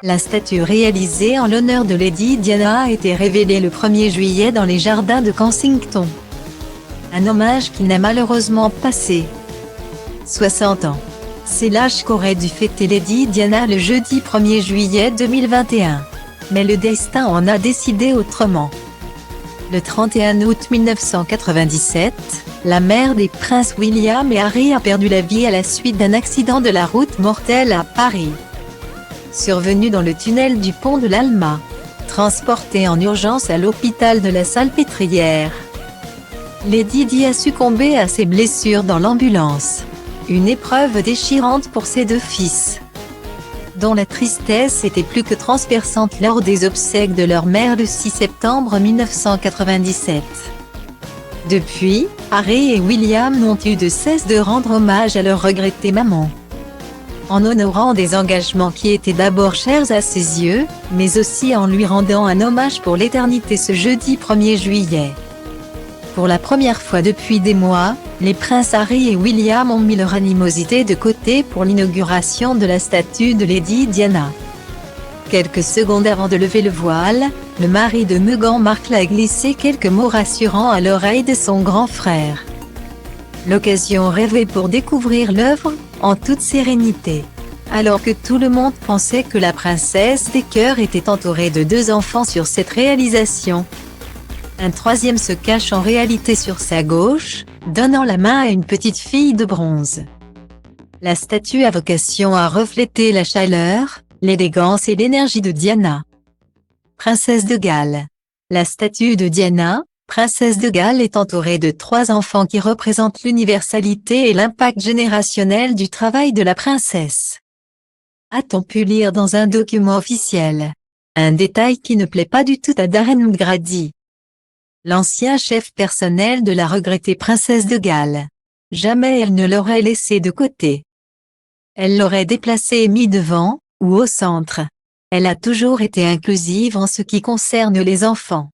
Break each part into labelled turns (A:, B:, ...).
A: La statue réalisée en l'honneur de Lady Diana a été révélée le 1er juillet dans les jardins de Kensington. Un hommage qui n'a malheureusement passé 60 ans. C'est l'âge qu'aurait dû fêter Lady Diana le jeudi 1er juillet 2021. Mais le destin en a décidé autrement. Le 31 août 1997, la mère des princes William et Harry a perdu la vie à la suite d'un accident de la route mortel à Paris. Survenu dans le tunnel du pont de l'Alma. Transportée en urgence à l'hôpital de la Salpêtrière. Lady Di a succombé à ses blessures dans l'ambulance. Une épreuve déchirante pour ses deux fils, dont la tristesse était plus que transperçante lors des obsèques de leur mère le 6 septembre 1997. Depuis, Harry et William n'ont eu de cesse de rendre hommage à leur regrettée maman, en honorant des engagements qui étaient d'abord chers à ses yeux, mais aussi en lui rendant un hommage pour l'éternité ce jeudi 1er juillet. Pour la première fois depuis des mois, les princes Harry et William ont mis leur animosité de côté pour l'inauguration de la statue de Lady Diana. Quelques secondes avant de lever le voile, le mari de Meghan Markle a glissé quelques mots rassurants à l'oreille de son grand frère. L'occasion rêvée pour découvrir l'œuvre, en toute sérénité. Alors que tout le monde pensait que la princesse des cœurs était entourée de 2 enfants sur cette réalisation. Un troisième se cache en réalité sur sa gauche, donnant la main à une petite fille de bronze. La statue a vocation à refléter la chaleur, l'élégance et l'énergie de Diana, princesse de Galles. La statue de Diana, princesse de Galles, est entourée de 3 enfants qui représentent l'universalité et l'impact générationnel du travail de la princesse. A-t-on pu lire dans un document officiel? Un détail qui ne plaît pas du tout à Darren Grady, l'ancien chef personnel de la regrettée princesse de Galles. Jamais elle ne l'aurait laissé de côté. Elle l'aurait déplacé et mis devant, ou au centre. Elle a toujours été inclusive en ce qui concerne les enfants.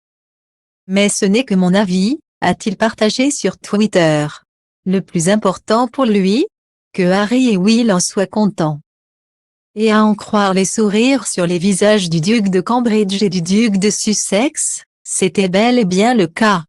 A: Mais ce n'est que mon avis, a-t-il partagé sur Twitter. Le plus important pour lui, que Harry et Will en soient contents. Et à en croire les sourires sur les visages du duc de Cambridge et du duc de Sussex, c'était bel et bien le cas.